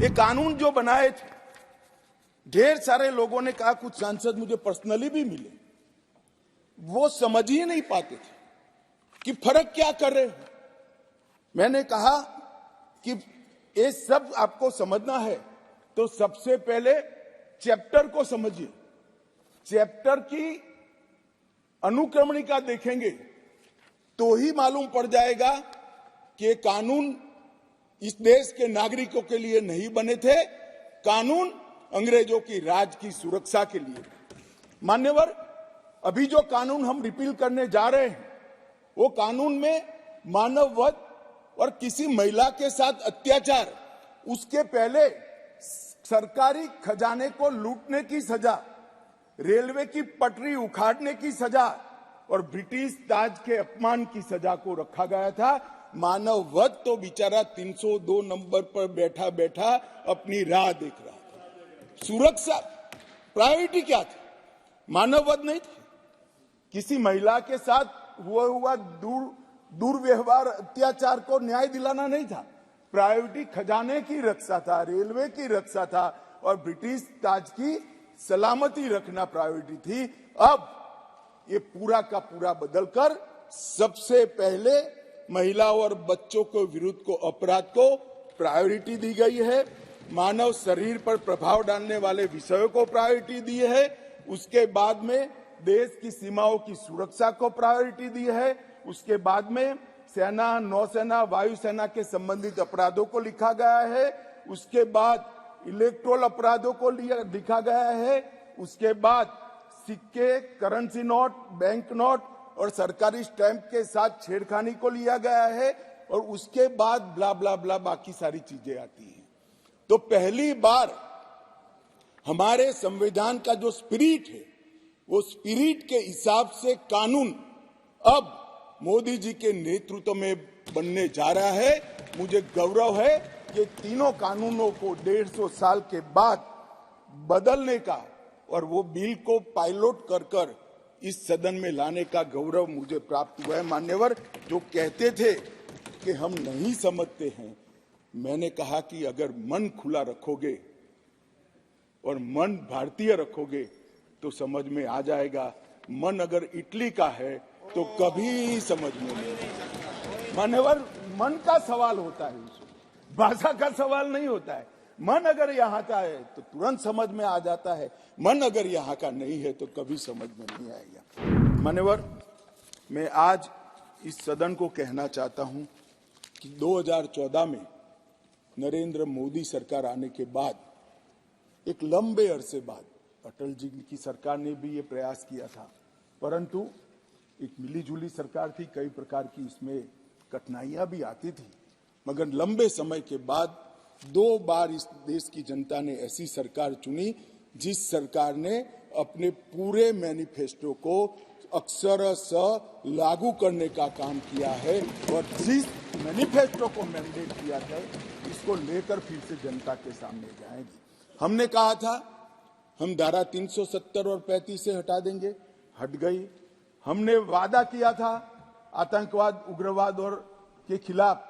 ये कानून जो बनाए थे, ढेर सारे लोगों ने कहा, कुछ सांसद मुझे पर्सनली भी मिले, वो समझ ही नहीं पाते थे कि फर्क क्या कर रहे हो। मैंने कहा कि ये सब आपको समझना है तो सबसे पहले चैप्टर को समझिए, चैप्टर की अनुक्रमणिका देखेंगे तो ही मालूम पड़ जाएगा कि ये कानून इस देश के नागरिकों के लिए नहीं बने थे, कानून अंग्रेजों की राज की सुरक्षा के लिए। मान्यवर, अभी जो कानून हम रिपील करने जा रहे हैं वो कानून में मानववध और किसी महिला के साथ अत्याचार, उसके पहले सरकारी खजाने को लूटने की सजा, रेलवे की पटरी उखाड़ने की सजा और ब्रिटिश ताज के अपमान की सजा को रखा गया था। मानववध तो बेचारा 302 नंबर पर बैठा बैठा अपनी राह देख रहा था। सुरक्षा प्रायोरिटी क्या थी? मानववध नहीं थी। किसी महिला के साथ हुआ दुर्व्यवहार, अत्याचार को न्याय दिलाना नहीं था। प्रायोरिटी खजाने की रक्षा था, रेलवे की रक्षा था और ब्रिटिश ताज की सलामती रखना प्रायोरिटी थी। अब ये पूरा का पूरा बदलकर सबसे पहले महिला और बच्चों के विरुद्ध को अपराध को प्रायोरिटी दी गई है। मानव शरीर पर प्रभाव डालने वाले विषयों को प्रायोरिटी दी है। उसके बाद में देश की सीमाओं की सुरक्षा को प्रायोरिटी दी है। उसके बाद में सेना, नौसेना, वायुसेना के संबंधित अपराधों को लिखा गया है। उसके बाद इलेक्ट्रोल अपराधों को लिखा गया है। उसके बाद सिक्के, करेंसी नोट, बैंक नोट और सरकारी स्टैंप के साथ छेड़खानी को लिया गया है और उसके बाद ब्ला ब्ला ब्ला बाकी सारी चीजें आती हैं। तो पहली बार हमारे संविधान का जो स्पिरिट है, वो स्पिरिट के हिसाब से कानून अब मोदी जी के नेतृत्व में बनने जा रहा है। मुझे गौरव है कि तीनों कानूनों को 150 साल के बाद बदलने का और वो बिल को पायलट कर इस सदन में लाने का गौरव मुझे प्राप्त हुआ है। मान्यवर, जो कहते थे कि हम नहीं समझते हैं, मैंने कहा कि अगर मन खुला रखोगे और मन भारतीय रखोगे तो समझ में आ जाएगा। मन अगर इटली का है तो कभी समझ में नहीं आएगा। मान्यवर, मन का सवाल होता है, भाषा का सवाल नहीं होता है। मन अगर यहाँ का है तो तुरंत समझ में आ जाता है, मन अगर यहाँ का नहीं है तो कभी समझ में नहीं आएगा। मान्यवर, मैं आज इस सदन को कहना चाहता हूं कि 2014 में नरेंद्र मोदी सरकार आने के बाद, एक लंबे अरसे बाद, अटल जी की सरकार ने भी ये प्रयास किया था, परंतु एक मिलीजुली सरकार थी, कई प्रकार की इसमें कठिनाइयां भी आती थी, मगर लंबे समय के बाद 2 बार इस देश की जनता ने ऐसी सरकार चुनी जिस सरकार ने अपने पूरे मैनिफेस्टो को अक्षरशः लागू करने का काम किया है और जिस मैनिफेस्टो को मैंडेट किया था इसको लेकर फिर से जनता के सामने जाएंगे। हमने कहा था हम धारा 370 और 35 से हटा देंगे, हट गई। हमने वादा किया था आतंकवाद, उग्रवाद और के खिलाफ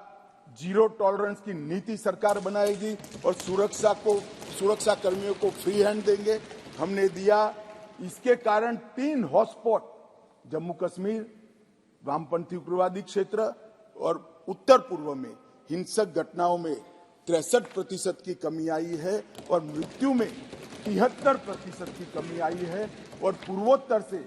जीरो टॉलरेंस की नीति सरकार बनाएगी और सुरक्षा कर्मियों को फ्री हैंड देंगे। हमने दिया। इसके कारण 3 हॉटस्पॉट, जम्मू कश्मीर, वामपंथी उग्रवादी क्षेत्र और उत्तर पूर्व में हिंसक घटनाओं में 63% की कमी आई है और मृत्यु में 73% की कमी आई है और पूर्वोत्तर से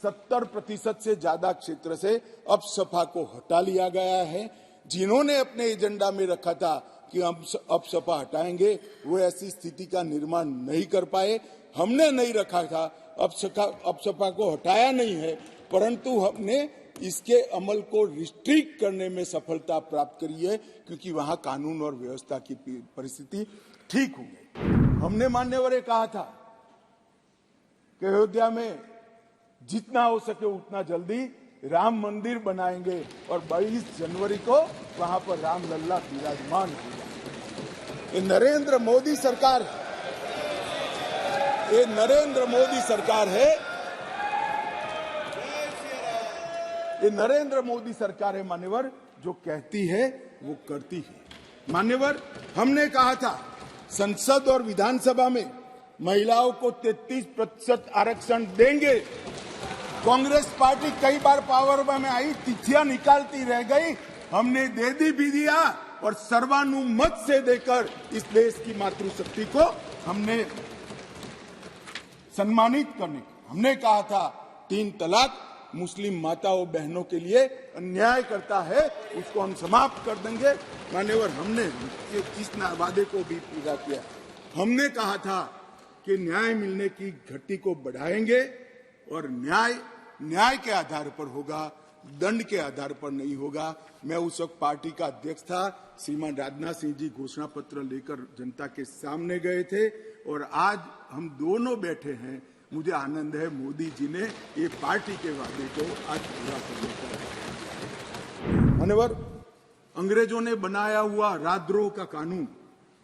70% से ज्यादा क्षेत्र से अपसपा को हटा लिया गया है। जिन्होंने अपने एजेंडा में रखा था कि हम अपसपा हटाएंगे, वो ऐसी स्थिति का निर्माण नहीं कर पाए। हमने नहीं रखा था, अपसपा को हटाया नहीं है, परंतु हमने इसके अमल को रिस्ट्रिक्ट करने में सफलता प्राप्त करी है क्योंकि वहां कानून और व्यवस्था की परिस्थिति ठीक हो गई। हमने मान्यवर कहा था कि अयोध्या में जितना हो सके उतना जल्दी राम मंदिर बनाएंगे और 22 जनवरी को वहां पर राम लल्ला विराजमान होगा। ये नरेंद्र मोदी सरकार है, ये नरेंद्र मोदी सरकार है, ये नरेंद्र मोदी सरकार है मान्यवर, जो कहती है वो करती है। मान्यवर, हमने कहा था संसद और विधानसभा में महिलाओं को 33% आरक्षण देंगे। कांग्रेस पार्टी कई बार पावर में आई, तिथियां निकालती रह गई, हमने दे भी दिया और सर्वानुमत से देकर इस देश की मातृशक्ति को हमने सम्मानित करने का हमने कहा था 3 तलाक मुस्लिम माताओं बहनों के लिए अन्याय करता है, उसको हम समाप्त कर देंगे। मान्यवर, हमने इस वादे को भी पूरा किया। हमने कहा था कि न्याय मिलने की घटी को बढ़ाएंगे और न्याय के आधार पर होगा, दंड के आधार पर नहीं होगा। मैं उस वक्त पार्टी का अध्यक्ष था। श्रीमान राजनाथ सिंह जी घोषणा पत्र लेकर जनता के सामने गए थे और आज हम दोनों बैठे हैं। मुझे आनंद है मोदी जी ने ये पार्टी के वादे को आज पूरा करने का। मान्यवर, अंग्रेजों ने बनाया हुआ राजद्रोह का कानून,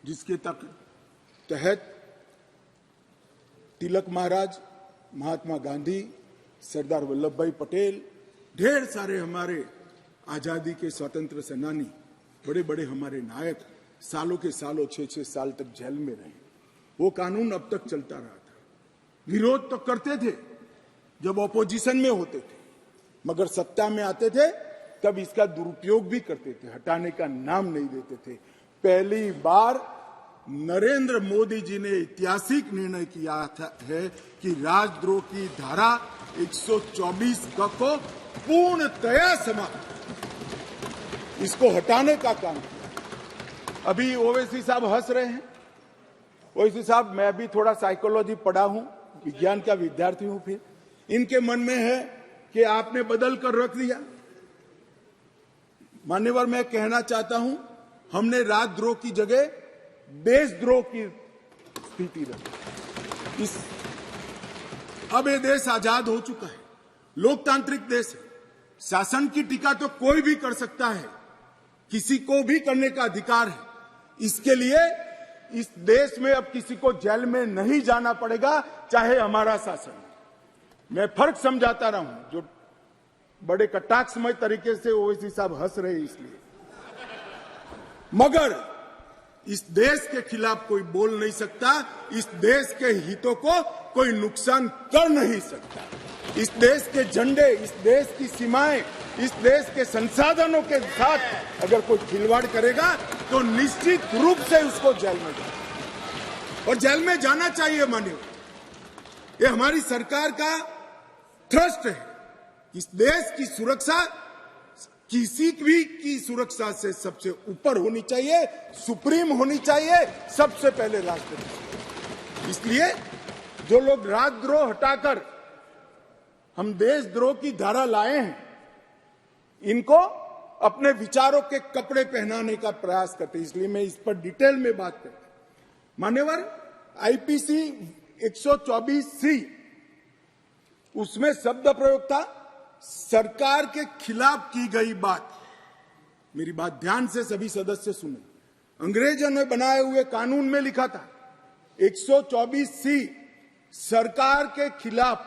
जिसके तहत तिलक महाराज, महात्मा गांधी, सरदार वल्लभ भाई पटेल, ढेर सारे हमारे आजादी के स्वतंत्र सेनानी, बड़े बड़े हमारे नायक सालों के सालों 6-6 साल तक जेल में रहे। वो कानून अब तक चलता रहा था। विरोध तो करते थे जब ऑपोजिशन में होते थे, मगर सत्ता में आते थे तब इसका दुरुपयोग भी करते थे, हटाने का नाम नहीं देते थे। पहली बार नरेंद्र मोदी जी ने ऐतिहासिक निर्णय किया है कि राजद्रोह की धारा 124 को पूर्णतया समाप्त, इसको हटाने का काम किया। अभी ओवैसी साहब हंस रहे हैं। ओवैसी साहब, मैं भी थोड़ा साइकोलॉजी पढ़ा हूं, विज्ञान का विद्यार्थी हूं। फिर इनके मन में है कि आपने बदल कर रख दिया। मान्यवर, मैं कहना चाहता हूं, हमने राजद्रोह की जगह देशद्रोह की स्थिति रखी। अब ये देश आजाद हो चुका है, लोकतांत्रिक देश है। शासन की टीका तो कोई भी कर सकता है, किसी को भी करने का अधिकार है। इसके लिए इस देश में अब किसी को जेल में नहीं जाना पड़ेगा, चाहे हमारा शासन। मैं फर्क समझाता रहा हूं, जो बड़े कटाक्षमय तरीके से ओवैसी साहब हंस रहे इसलिए, मगर इस देश के खिलाफ कोई बोल नहीं सकता, इस देश के हितों को कोई नुकसान कर नहीं सकता। इस देश के झंडे, इस देश की सीमाएं, इस देश के संसाधनों के साथ अगर कोई खिलवाड़ करेगा तो निश्चित रूप से उसको जेल में जाए और जेल में जाना चाहिए। मानिए, ये हमारी सरकार का थ्रस्ट है। इस देश की सुरक्षा किसी भी की सुरक्षा से सबसे ऊपर होनी चाहिए, सुप्रीम होनी चाहिए, सबसे पहले राष्ट्रपति। इसलिए जो लोग राजद्रोह हटाकर हम देशद्रोह की धारा लाए हैं, इनको अपने विचारों के कपड़े पहनाने का प्रयास करते, इसलिए मैं इस पर डिटेल में बात करता हूं। मान्यवर, आईपीसी 124C, उसमें शब्द प्रयोग था सरकार के खिलाफ की गई बात। मेरी बात ध्यान से सभी सदस्य सुने। अंग्रेजों ने बनाए हुए कानून में लिखा था 124C, सरकार के खिलाफ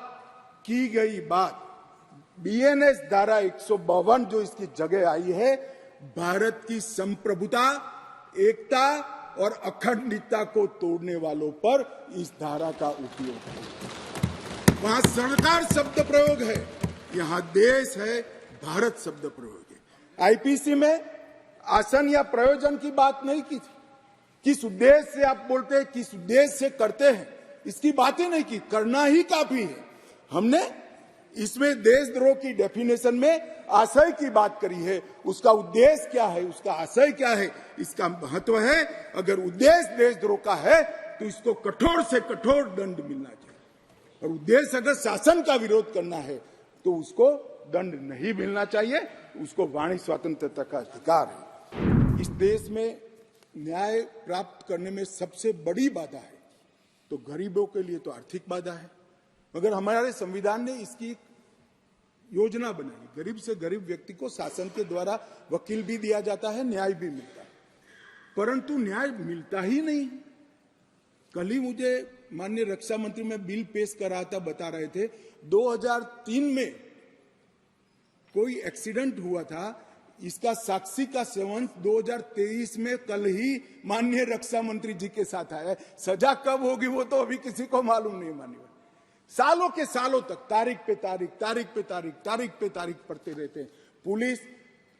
की गई बात। बीएनएस धारा 152 जो इसकी जगह आई है, भारत की संप्रभुता, एकता और अखंडता को तोड़ने वालों पर इस धारा का उपयोग है। वहां सरकार शब्द प्रयोग है, यहां देश है, भारत शब्द प्रयोग है। आईपीसी में आसन या प्रयोजन की बात नहीं की थी। किस उद्देश्य से आप बोलते हैं, किस उद्देश्य से करते हैं, इसकी बात ही नहीं की। करना ही काफी है। हमने इसमें देशद्रोह की डेफिनेशन में आशय की बात करी है, उसका उद्देश्य क्या है, उसका आशय क्या है, इसका महत्व है। अगर उद्देश्य देशद्रोह का है तो इसको कठोर से कठोर दंड मिलना चाहिए, और उद्देश्य अगर शासन का विरोध करना है तो उसको दंड नहीं मिलना चाहिए, उसको वाणी स्वतंत्रता का अधिकार है। इस देश में न्याय प्राप्त करने में सबसे बड़ी बाधा है तो गरीबों के लिए तो आर्थिक बाधा है, मगर हमारे संविधान ने इसकी योजना बनाई। गरीब से गरीब व्यक्ति को शासन के द्वारा वकील भी दिया जाता है, न्याय भी मिलता है, परंतु न्याय मिलता ही नहीं। कल ही मुझे माननीय रक्षा मंत्री में बिल पेश कर रहा था, बता रहे थे 2003 में कोई एक्सीडेंट हुआ था, इसका साक्षी का सेवन 2023 में कल ही माननीय रक्षा मंत्री जी के साथ आया है। सजा कब होगी वो तो अभी किसी को मालूम नहीं। मानिए सालों के सालों तक तारीख पे तारीख पढ़ते रहते हैं। पुलिस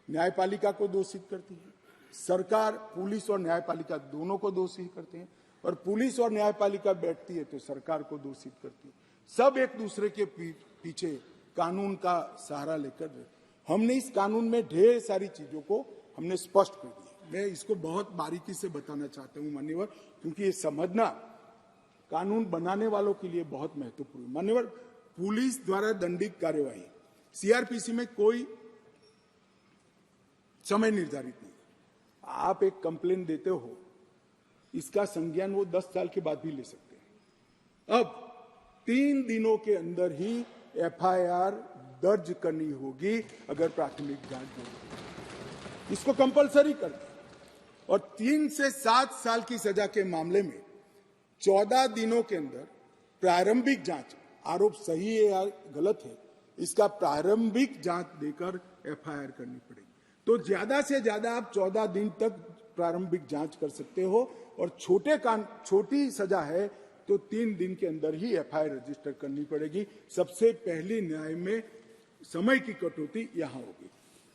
न्यायपालिका को दोषित करती है, सरकार पुलिस और न्यायपालिका दोनों को दोषी करते हैं, और पुलिस और न्यायपालिका बैठती है तो सरकार को दोषित करती है। सब एक दूसरे के पीछे कानून का सहारा लेकर हमने इस कानून में ढेर सारी चीजों को हमने स्पष्ट कर दिया। मैं इसको बहुत बारीकी से बताना चाहता हूं मान्यवर, क्योंकि ये समझना कानून बनाने वालों के लिए बहुत महत्वपूर्ण है। मान्यवर, पुलिस द्वारा दंडित कार्यवाही सीआरपीसी में कोई समय निर्धारित नहीं। आप एक कंप्लेन देते हो, इसका संज्ञान वो 10 साल के बाद भी ले सकते हैं। अब 3 दिनों के अंदर ही एफआईआर दर्ज करनी होगी अगर प्राथमिक जांच होगी, इसको कंपलसरी कर दिया। और 3 से 7 साल की सजा के मामले में 14 दिनों के अंदर प्रारंभिक जांच, आरोप सही है या गलत है, इसका प्रारंभिक जांच देकर एफआईआर करनी पड़ेगी। तो ज्यादा से ज्यादा आप 14 दिन तक प्रारंभिक जांच कर सकते हो, और छोटी सजा है तो 3 दिन के अंदर ही एफआईआर रजिस्टर करनी पड़ेगी। सबसे पहली न्याय में समय की कटौती यहां होगी।